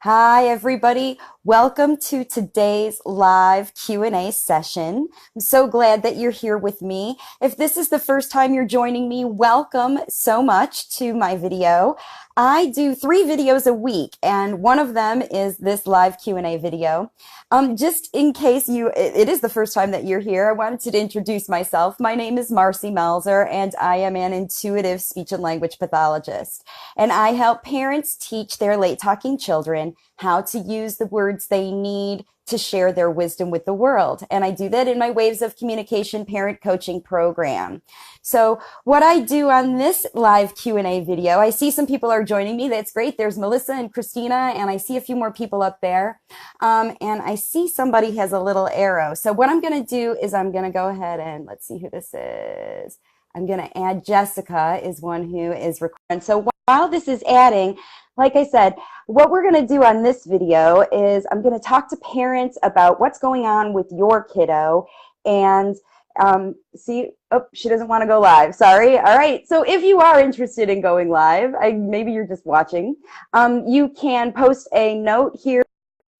Hi, everybody. Welcome to today's live Q&A session. I'm so glad that you're here with me. If this is the first time you're joining me, welcome so much to my video. I do 3 videos a week, and one of them is this live Q&A video. Just in case it is the first time that you're here, I wanted to introduce myself. My name is Marcy Melzer, and I am an intuitive speech and language pathologist. And I help parents teach their late talking children how to use the words they need to share their wisdom with the world. And I do that in my Waves of Communication parent coaching program. So what I do on this live Q&A video, I see some people are joining me. That's great. There's Melissa and Christina, and I see a few more people up there. And I see somebody has a little arrow. So what I'm going to do is I'm going to go ahead and let's see who this is. I'm going to add Jessica is one who is recording. So while this is adding, like I said, what we're going to do on this video is I'm going to talk to parents about what's going on with your kiddo and see, oh, she doesn't want to go live. Sorry. All right. So if you are interested in going live, maybe you're just watching, you can post a note here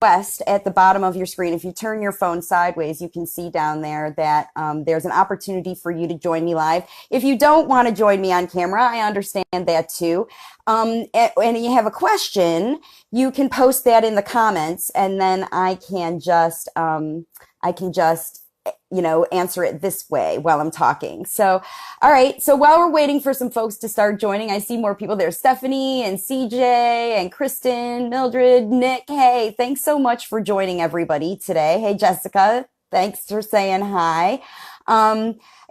west at the bottom of your screen. If you turn your phone sideways, you can see down there that there's an opportunity for you to join me live. If you don't want to join me on camera, I understand that too. And you have a question, you can post that in the comments, and then I can just answer it this way while I'm talking. So, all right. So while we're waiting for some folks to start joining, I see more people there. Stephanie and CJ and Kristen, Mildred, Nick. Hey, thanks so much for joining everybody today. Hey, Jessica, thanks for saying hi.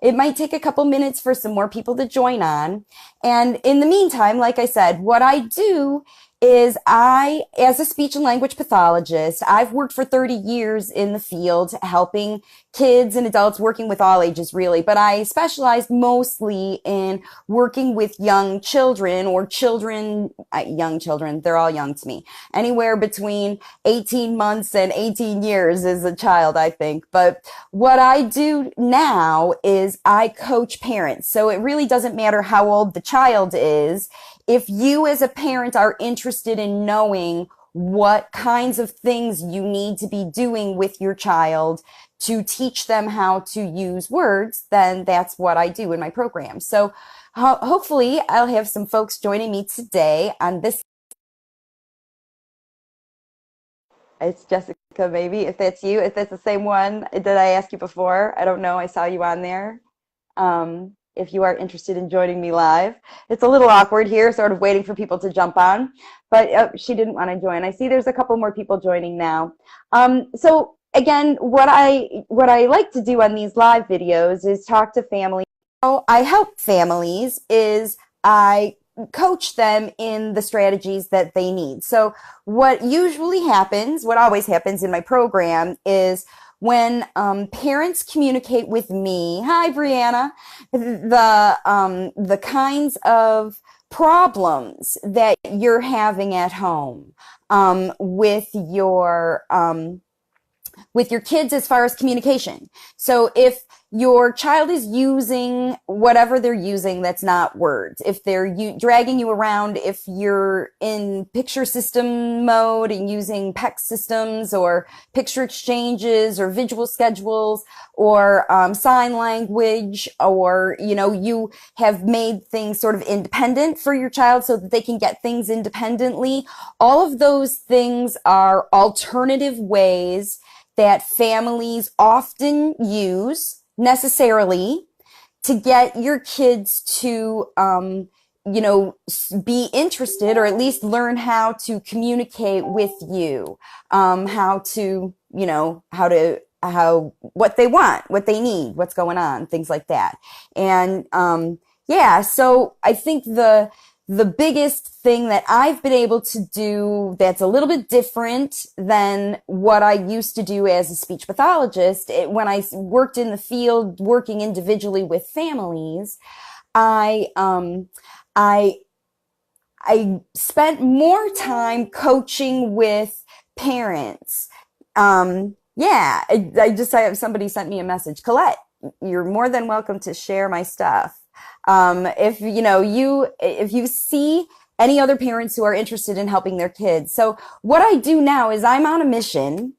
It might take a couple minutes for some more people to join on. And in the meantime, like I said, what I do is as a speech and language pathologist, I've worked for 30 years in the field helping kids and adults, working with all ages really, but I specialized mostly in working with young children or young children, they're all young to me. Anywhere between 18 months and 18 years is a child, I think. But what I do now is I coach parents. So it really doesn't matter how old the child is. If you as a parent are interested in knowing what kinds of things you need to be doing with your child to teach them how to use words, then that's what I do in my program. So hopefully I'll have some folks joining me today on this. It's Jessica, maybe, if that's you, if that's the same one. Did I ask you before? I don't know. I saw you on there. If you are interested in joining me live. It's a little awkward here, sort of waiting for people to jump on, but she didn't want to join. I see there's a couple more people joining now. So again, what I like to do on these live videos is talk to families. How I help families is I coach them in the strategies that they need. So what usually happens, what always happens in my program is when parents communicate with me, hi Brianna, the kinds of problems that you're having at home with your kids as far as communication. So if your child is using whatever they're using that's not words, if they're dragging you around, if you're in picture system mode and using PEC systems or picture exchanges or visual schedules or sign language, or you have made things sort of independent for your child so that they can get things independently, all of those things are alternative ways that families often use necessarily to get your kids to, be interested or at least learn how to communicate with you, what they want, what they need, what's going on, things like that. And, so I think the biggest thing that I've been able to do that's a little bit different than what I used to do as a speech pathologist, when I worked in the field working individually with families, I spent more time coaching with parents. Somebody sent me a message, Colette, you're more than welcome to share my stuff. If you see any other parents who are interested in helping their kids. So what I do now is I'm on a mission.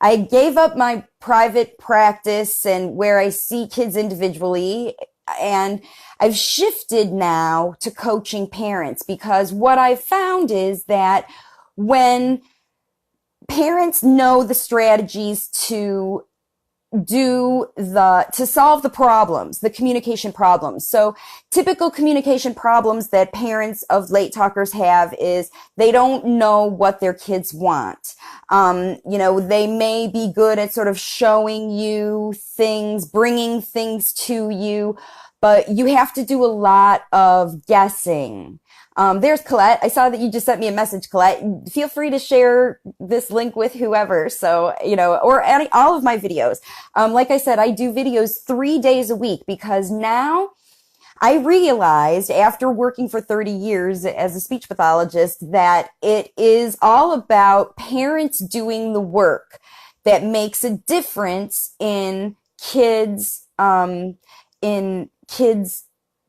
I gave up my private practice and where I see kids individually, and I've shifted now to coaching parents, because what I've found is that when parents know the strategies to solve the problems, the communication problems. So typical communication problems that parents of late talkers have is they don't know what their kids want. They may be good at sort of showing you things, bringing things to you, but you have to do a lot of guessing. There's Colette. I saw that you just sent me a message, Colette. Feel free to share this link with whoever. So, or all of my videos. Like I said, I do videos 3 days a week, because now I realized, after working for 30 years as a speech pathologist, that it is all about parents doing the work that makes a difference in kids,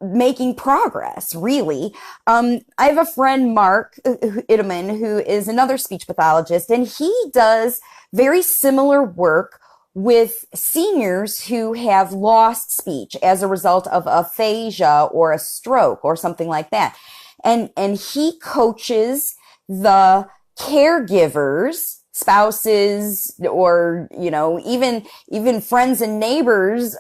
making progress, really. I have a friend, Mark Itteman, who is another speech pathologist, and he does very similar work with seniors who have lost speech as a result of aphasia or a stroke or something like that. And he coaches the caregivers, spouses, or, even friends and neighbors,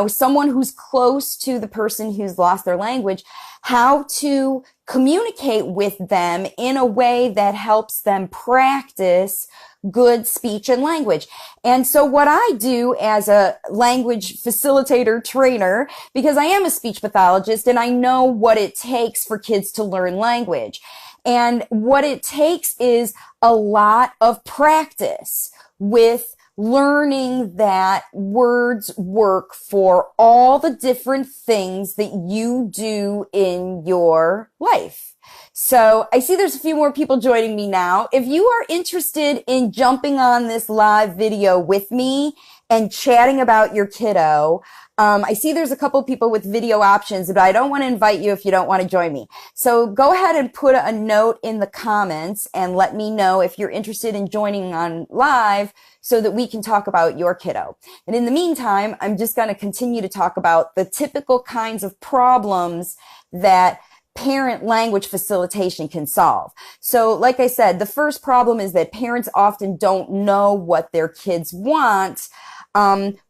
someone who's close to the person who's lost their language, how to communicate with them in a way that helps them practice good speech and language. And so what I do as a language facilitator trainer, because I am a speech pathologist and I know what it takes for kids to learn language. And what it takes is a lot of practice with learning that words work for all the different things that you do in your life. So I see there's a few more people joining me now. If you are interested in jumping on this live video with me and chatting about your kiddo, I see there's a couple people with video options, but I don't want to invite you if you don't want to join me. So go ahead and put a note in the comments and let me know if you're interested in joining on live so that we can talk about your kiddo. And in the meantime, I'm just going to continue to talk about the typical kinds of problems that parent language facilitation can solve. So like I said, the first problem is that parents often don't know what their kids want,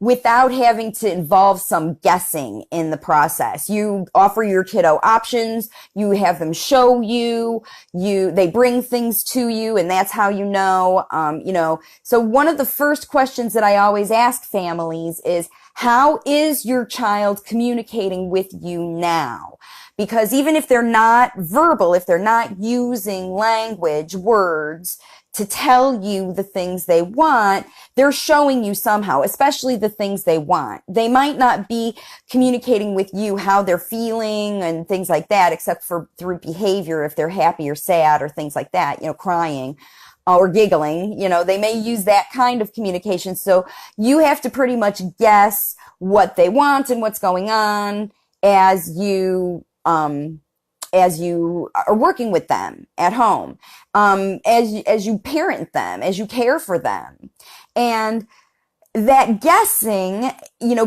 without having to involve some guessing in the process. You offer your kiddo options, you have them show you, they bring things to you, and that's how you know. So one of the first questions that I always ask families is, how is your child communicating with you now? Because even if they're not verbal, if they're not using language, words, to tell you the things they want, they're showing you somehow, especially the things they want. They might not be communicating with you how they're feeling and things like that, except for through behavior, if they're happy or sad or things like that, crying or giggling, they may use that kind of communication. So you have to pretty much guess what they want and what's going on as you are working with them at home, as you parent them, as you care for them. And that guessing,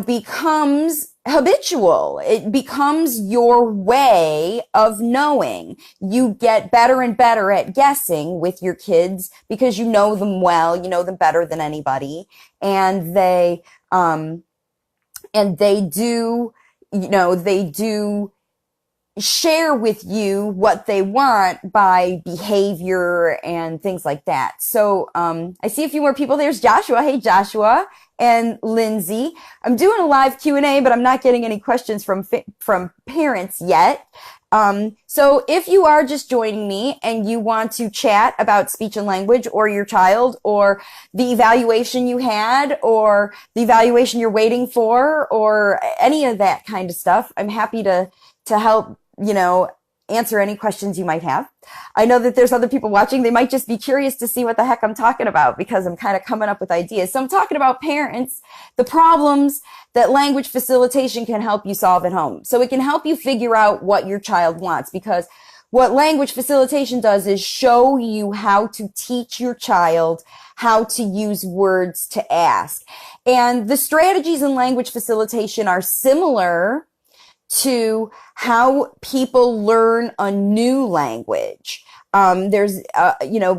becomes habitual. It becomes your way of knowing. You get better and better at guessing with your kids because you know them well, you know them better than anybody. And they do share with you what they want by behavior and things like that. So I see a few more people. There's Joshua. Hey, Joshua and Lindsay. I'm doing a live Q&A, but I'm not getting any questions from parents yet. So if you are just joining me and you want to chat about speech and language or your child or the evaluation you had or the evaluation you're waiting for or any of that kind of stuff, I'm happy to help answer any questions you might have. I know that there's other people watching. They might just be curious to see what the heck I'm talking about because I'm kind of coming up with ideas. So I'm talking about parents, the problems that language facilitation can help you solve at home. So it can help you figure out what your child wants, because what language facilitation does is show you how to teach your child how to use words to ask. And the strategies in language facilitation are similar to how people learn a new language. There's,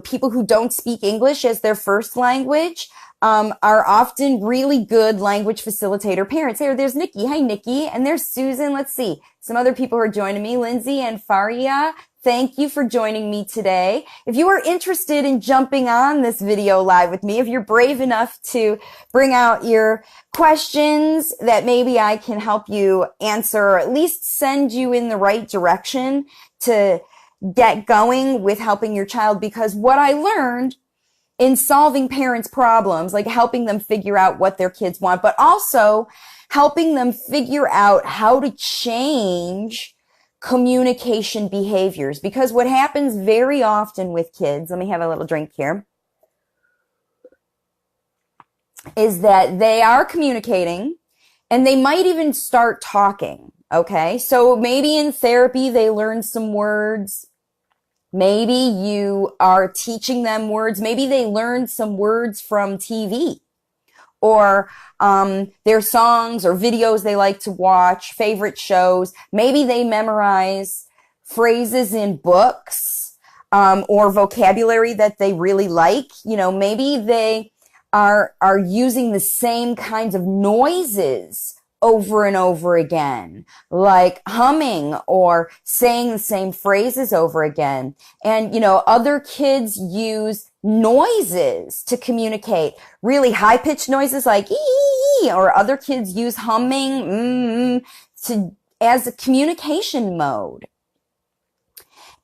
people who don't speak English as their first language, are often really good language facilitator parents. There's Nikki. Hi, Nikki. And there's Susan. Let's see. Some other people who are joining me, Lindsay and Faria. Thank you for joining me today. If you are interested in jumping on this video live with me, if you're brave enough to bring out your questions that maybe I can help you answer, or at least send you in the right direction to get going with helping your child, because what I learned in solving parents' problems, like helping them figure out what their kids want, but also helping them figure out how to change communication behaviors. Because what happens very often with kids, let me have a little drink here, is that they are communicating and they might even start talking. Okay. So maybe in therapy, they learn some words. Maybe you are teaching them words. Maybe they learned some words from TV or their songs or videos they like to watch, favorite shows. Maybe they memorize phrases in books or vocabulary that they really like. Maybe they are using the same kinds of noises over and over again, like humming or saying the same phrases over again. And, other kids use noises to communicate, really high-pitched noises like ee, or other kids use humming as a communication mode.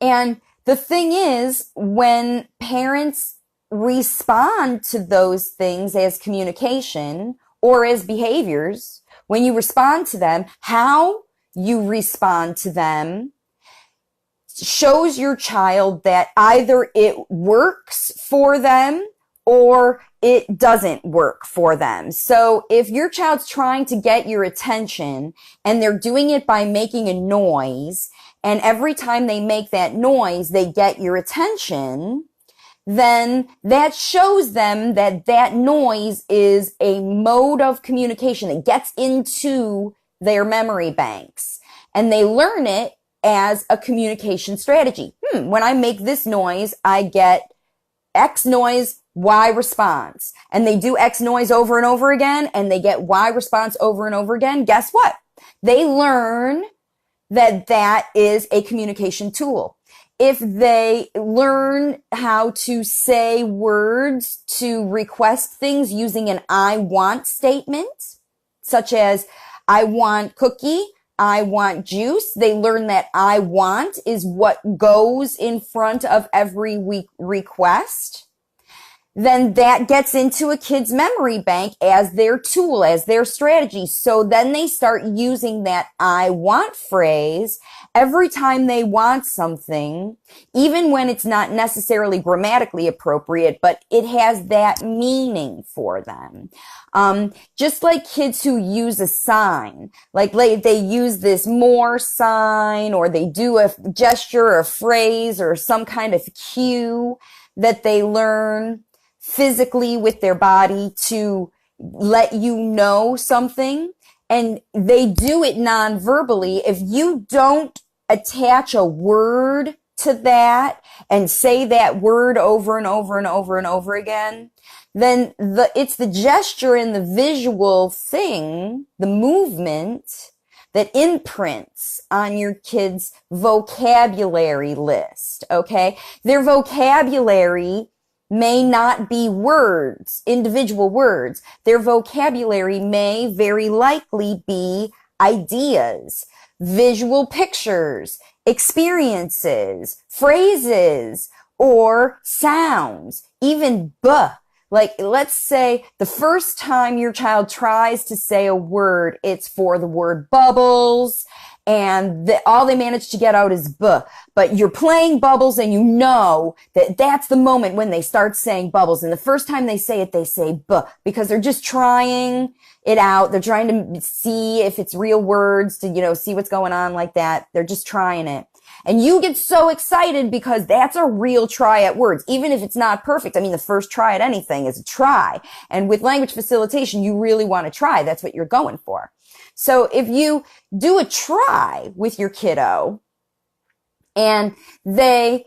And the thing is, when parents respond to those things as communication or as behaviors, when you respond to them, how you respond to them shows your child that either it works for them or it doesn't work for them. So if your child's trying to get your attention and they're doing it by making a noise, and every time they make that noise, they get your attention, then that shows them that that noise is a mode of communication that gets into their memory banks. And they learn it as a communication strategy. When I make this noise, I get X noise, Y response. And they do X noise over and over again, and they get Y response over and over again. Guess what? They learn that that is a communication tool. If they learn how to say words to request things using an I want statement, such as I want cookie, I want juice, they learn that I want is what goes in front of every request, then that gets into a kid's memory bank as their tool, as their strategy. So then they start using that I want phrase every time they want something, even when it's not necessarily grammatically appropriate, but it has that meaning for them. Just like kids who use a sign, like they use this more sign, or they do a gesture or a phrase or some kind of cue that they learn physically with their body to let you know something, and they do it non-verbally. If you don't attach a word to that and say that word over and over and over and over again, then it's the gesture and the visual thing, the movement, that imprints on your kid's vocabulary list, okay? Their vocabulary may not be words, individual words. Their vocabulary may very likely be ideas, visual pictures, experiences, phrases, or sounds, even Like, let's say the first time your child tries to say a word, it's for the word bubbles, and all they manage to get out is buh. But you're playing bubbles, and you know that that's the moment when they start saying bubbles. And the first time they say it, they say buh, because they're just trying it out. They're trying to see if it's real words, to, see what's going on like that. They're just trying it. And you get so excited because that's a real try at words, even if it's not perfect. I mean, the first try at anything is a try. And with language facilitation, you really want to try. That's what you're going for. So if you do a try with your kiddo and they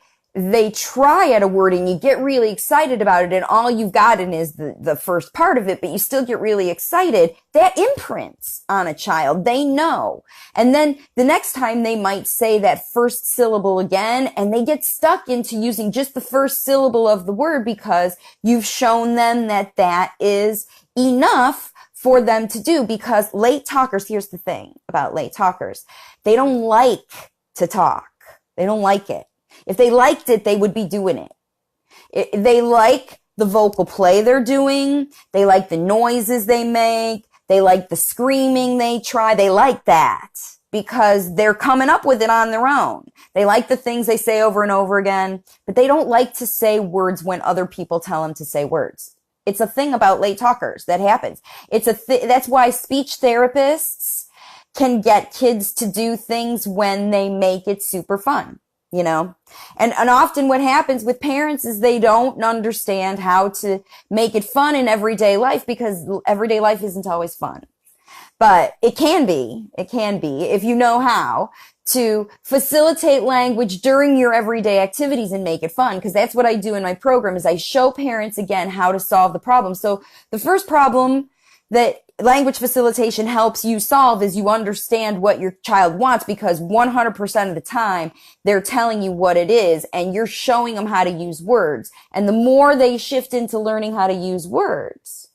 try at a word and you get really excited about it and all you've gotten is the first part of it, but you still get really excited, that imprints on a child. They know. And then the next time they might say that first syllable again and they get stuck into using just the first syllable of the word because you've shown them that that is enough for them to do. Because late talkers, here's the thing about late talkers, they don't like to talk. They don't like it. If they liked it, they would be doing it. They like the vocal play they're doing. They like the noises they make. They like the screaming they try. They like that because they're coming up with it on their own. They like the things they say over and over again, but they don't like to say words when other people tell them to say words. It's a thing about late talkers that happens. That's why speech therapists can get kids to do things when they make it super fun. You know, and often what happens with parents is they don't understand how to make it fun in everyday life because everyday life isn't always fun. But it can be if you know how to facilitate language during your everyday activities and make it fun. Because that's what I do in my program is I show parents again how to solve the problem. So the first problem that language facilitation helps you solve is you understand what your child wants because 100% of the time they're telling you what it is and you're showing them how to use words. And the more they shift into learning how to use words,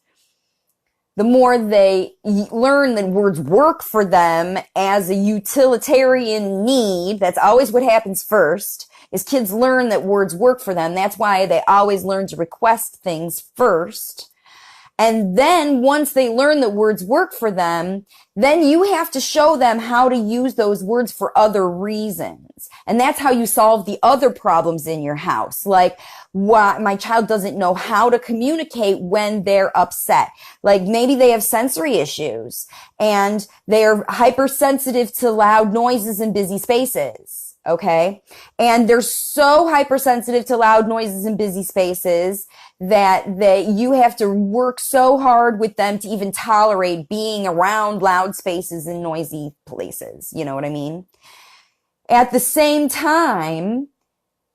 the more they learn that words work for them as a utilitarian need. That's always what happens first, is kids learn that words work for them. That's why they always learn to request things first. And then once they learn that words work for them, then you have to show them how to use those words for other reasons. And that's how you solve the other problems in your house. Like, why my child doesn't know how to communicate when they're upset. Like maybe they have sensory issues and they're hypersensitive to loud noises and busy spaces. Okay. And they're so hypersensitive to loud noises and busy spaces that you have to work so hard with them to even tolerate being around loud spaces and noisy places. You know what I mean? At the same time,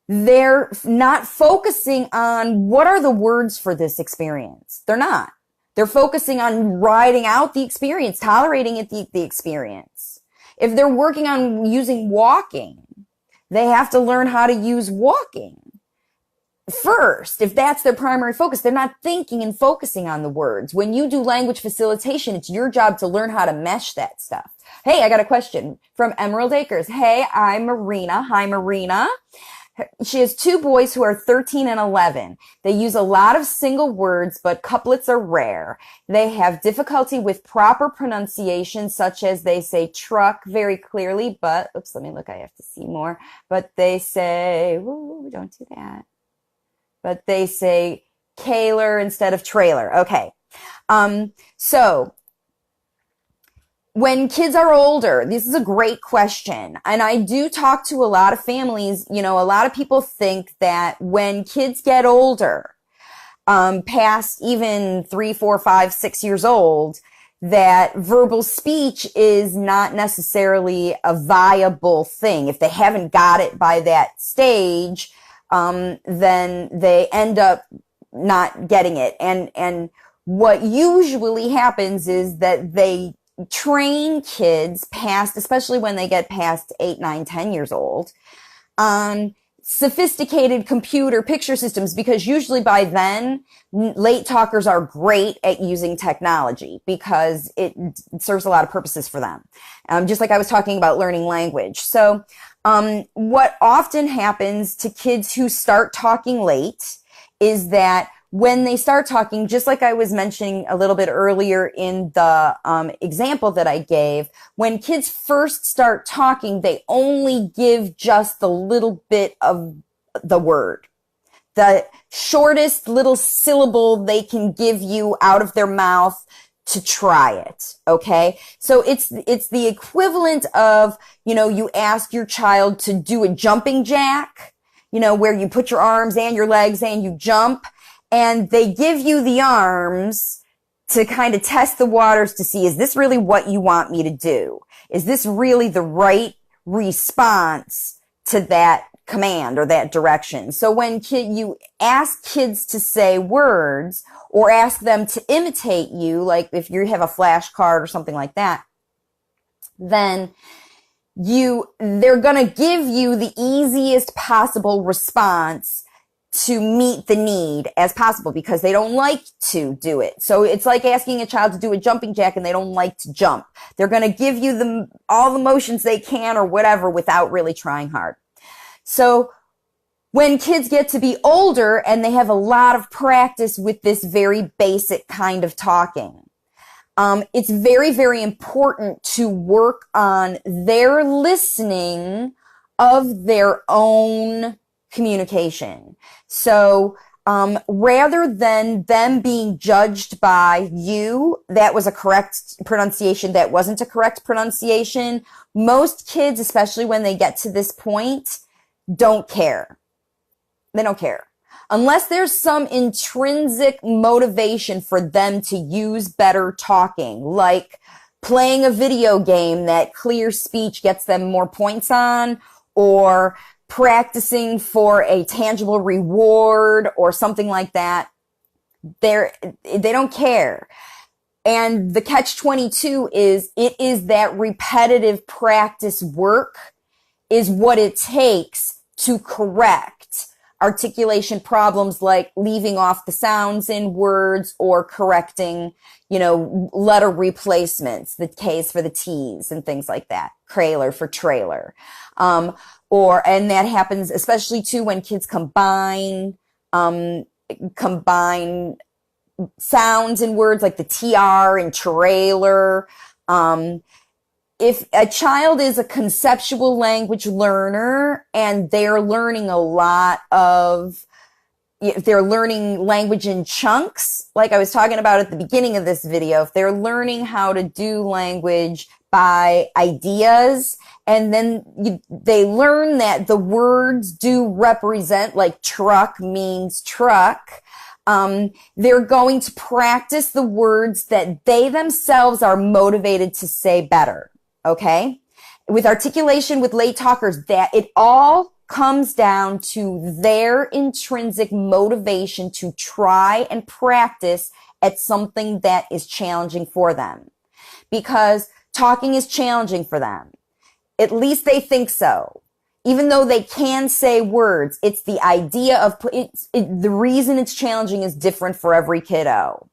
they're not focusing on what are the words for this experience. They're not. They're focusing on riding out the experience, tolerating it, the experience. If they're working on using walking, they have to learn how to use walking first. If that's their primary focus, they're not thinking and focusing on the words. When you do language facilitation, it's your job to learn how to mesh that stuff. Hey, I got a question from Emerald Acres. Hey, I'm Marina. Hi, Marina. She has two boys who are 13 and 11. They use a lot of single words, but couplets are rare. They have difficulty with proper pronunciation, such as they say truck very clearly, but, oops, let me look, I have to see more. But they say, woo, don't do that. But they say Kaler instead of trailer. Okay. So when kids are older, this is a great question. And I do talk to a lot of families. You know, a lot of people think that when kids get older, past even 3, 4, 5, 6 years old, that verbal speech is not necessarily a viable thing. If they haven't got it by that stage, then they end up not getting it. And what usually happens is that they train kids past, especially when they get past 8, 9, 10 years old, on sophisticated computer picture systems, because usually by then, late talkers are great at using technology because it serves a lot of purposes for them. Just like I was talking about learning language. So, what often happens to kids who start talking late is that when they start talking, just like I was mentioning a little bit earlier in the example that I gave, when kids first start talking, they only give just the little bit of the word. The shortest little syllable they can give you out of their mouth to try it. Okay. So it's the equivalent of, you ask your child to do a jumping jack, where you put your arms and your legs and you jump, and they give you the arms to kind of test the waters to see, is this really what you want me to do? Is this really the right response to that command or that direction? So when you ask kids to say words or ask them to imitate you, like if you have a flashcard or something like that, then they're going to give you the easiest possible response to meet the need as possible, because they don't like to do it. So it's like asking a child to do a jumping jack and they don't like to jump. They're going to give you all the motions they can or whatever without really trying hard. So when kids get to be older and they have a lot of practice with this very basic kind of talking, it's very, very important to work on their listening of their own communication. So rather than them being judged by you, that was a correct pronunciation, that wasn't a correct pronunciation, most kids, especially when they get to this point, don't care. They don't care. Unless there's some intrinsic motivation for them to use better talking, like playing a video game that clear speech gets them more points on, or practicing for a tangible reward or something like that. They don't care. And the catch-22 is, it is that repetitive practice work is what it takes to correct articulation problems like leaving off the sounds in words or correcting, letter replacements, the K's for the T's and things like that, trailer for trailer. And that happens especially too when kids combine sounds in words like the TR and trailer. If a child is a conceptual language learner and they're learning if they're learning language in chunks, like I was talking about at the beginning of this video, if they're learning how to do language by ideas, and then they learn that the words do represent, like truck means truck, they're going to practice the words that they themselves are motivated to say better. Okay? With articulation, with late talkers, that it all comes down to their intrinsic motivation to try and practice at something that is challenging for them. Because talking is challenging for them. At least they think so. Even though they can say words, it's the idea of, the reason it's challenging is different for every kiddo.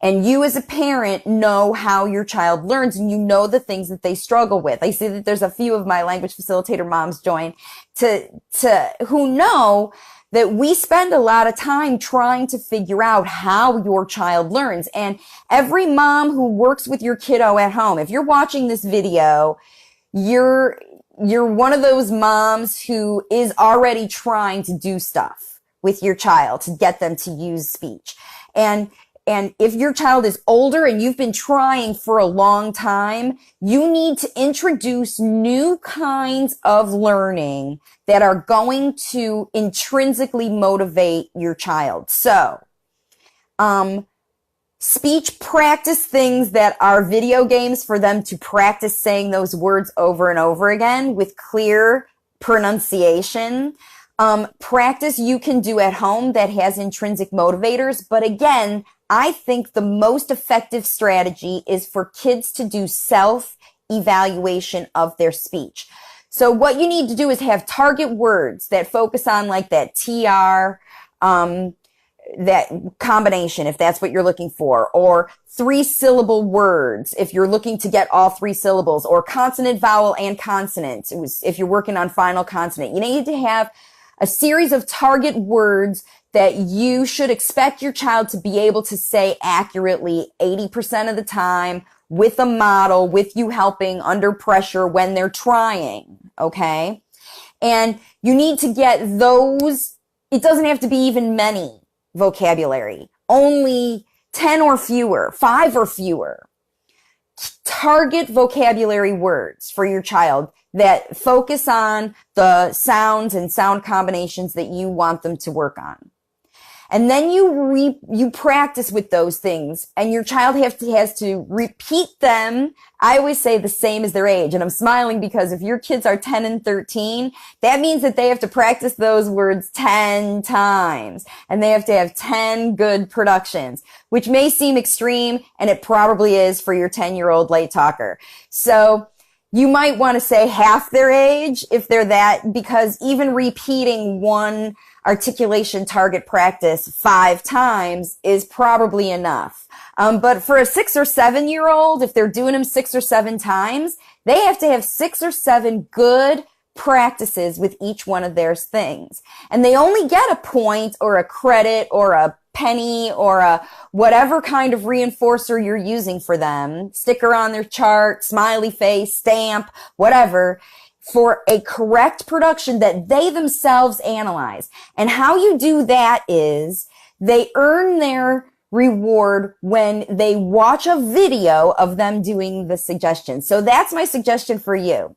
And you as a parent know how your child learns, and you know the things that they struggle with. I see that there's a few of my language facilitator moms join who know that we spend a lot of time trying to figure out how your child learns. And every mom who works with your kiddo at home, if you're watching this video, you're one of those moms who is already trying to do stuff with your child to get them to use speech. And if your child is older and you've been trying for a long time, you need to introduce new kinds of learning that are going to intrinsically motivate your child. So, speech practice things that are video games for them to practice saying those words over and over again with clear pronunciation. Practice you can do at home that has intrinsic motivators. But again, I think the most effective strategy is for kids to do self-evaluation of their speech. So what you need to do is have target words that focus on like that TR, that combination, if that's what you're looking for, or 3-syllable words, if you're looking to get all 3 syllables, or consonant, vowel, and consonant, if you're working on final consonant. You need to have a series of target words that you should expect your child to be able to say accurately 80% of the time, with a model, with you helping under pressure when they're trying, okay? And you need to get those, it doesn't have to be even many vocabulary, only 10 or fewer, 5 or fewer. Target vocabulary words for your child that focus on the sounds and sound combinations that you want them to work on. And then you practice with those things, and your child has to repeat them. I always say the same as their age, and I'm smiling because if your kids are 10 and 13, that means that they have to practice those words 10 times, and they have to have 10 good productions, which may seem extreme, and it probably is for your 10-year-old late talker. So you might want to say half their age if they're that, because even repeating one articulation target practice 5 times is probably enough. But for a 6 or 7-year-old, if they're doing them 6 or 7 times, they have to have 6 or 7 good practices with each one of their things. And they only get a point or a credit or a penny or a whatever kind of reinforcer you're using for them, sticker on their chart, smiley face, stamp, whatever, for a correct production that they themselves analyze. And how you do that is they earn their reward when they watch a video of them doing the suggestions. So that's my suggestion for you,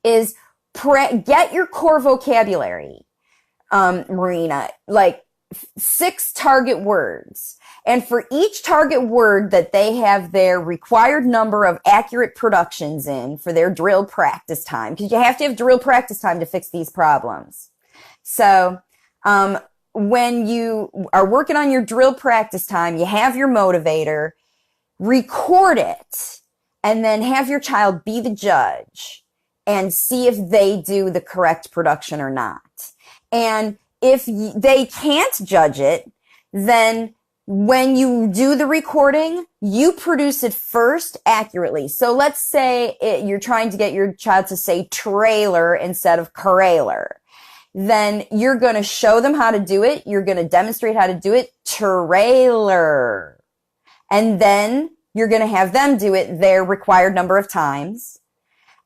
is get your core vocabulary, Marina, like 6 target words. And for each target word that they have their required number of accurate productions in for their drill practice time, because you have to have drill practice time to fix these problems. So, when you are working on your drill practice time, you have your motivator, record it, and then have your child be the judge and see if they do the correct production or not. And if they can't judge it, then when you do the recording, you produce it first accurately. So let's say you're trying to get your child to say trailer instead of trailer. Then you're going to show them how to do it. You're going to demonstrate how to do it, trailer. And then you're going to have them do it their required number of times.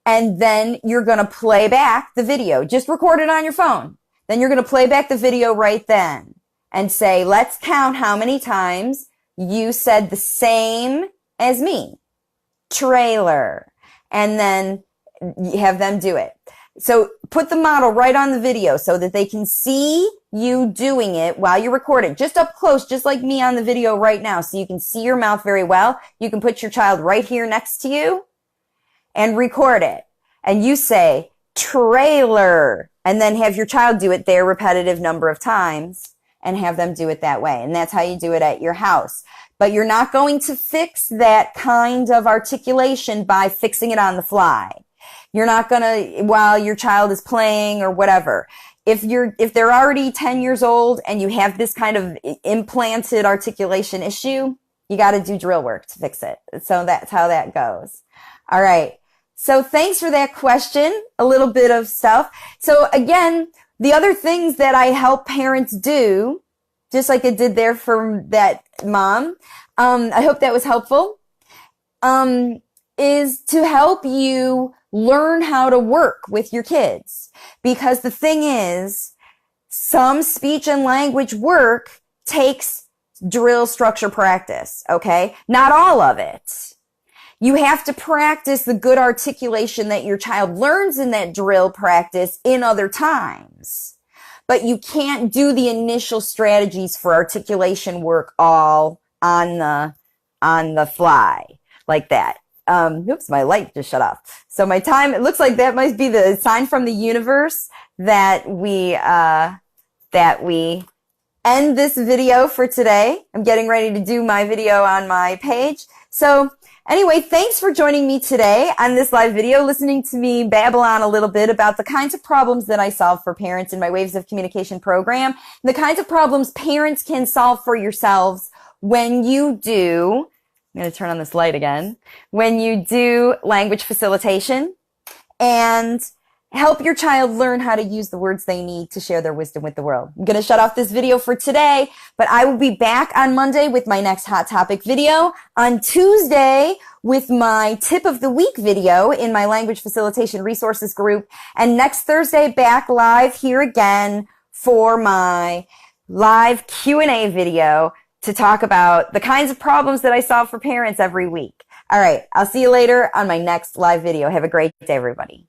And then you're going to play back the video. Just record it on your phone. Then you're going to play back the video right then and say, let's count how many times you said the same as me, trailer, and then you have them do it. So put the model right on the video so that they can see you doing it while you record it, just up close, just like me on the video right now. So you can see your mouth very well. You can put your child right here next to you and record it. And you say trailer, and then have your child do it their repetitive number of times and have them do it that way. And that's how you do it at your house. But you're not going to fix that kind of articulation by fixing it on the fly. You're not going to, while your child is playing or whatever. If they're already 10 years old and you have this kind of implanted articulation issue, you got to do drill work to fix it. So that's how that goes. All right. So thanks for that question. A little bit of stuff. So again, the other things that I help parents do, just like I did there for that mom, I hope that was helpful, is to help you learn how to work with your kids. Because the thing is, some speech and language work takes drill structure practice, okay? Not all of it. You have to practice the good articulation that your child learns in that drill practice in other times. But you can't do the initial strategies for articulation work all on the fly like that. Oops, my light just shut off. So my time, it looks like that might be the sign from the universe that we end this video for today. I'm getting ready to do my video on my page. So anyway, thanks for joining me today on this live video, listening to me babble on a little bit about the kinds of problems that I solve for parents in my Waves of Communication program, and the kinds of problems parents can solve for yourselves when you do, I'm going to turn on this light again, when you do language facilitation and help your child learn how to use the words they need to share their wisdom with the world. I'm going to shut off this video for today, but I will be back on Monday with my next hot topic video, on Tuesday with my tip of the week video in my language facilitation resources group, and next Thursday back live here again for my live Q&A video to talk about the kinds of problems that I solve for parents every week. All right. I'll see you later on my next live video. Have a great day, everybody.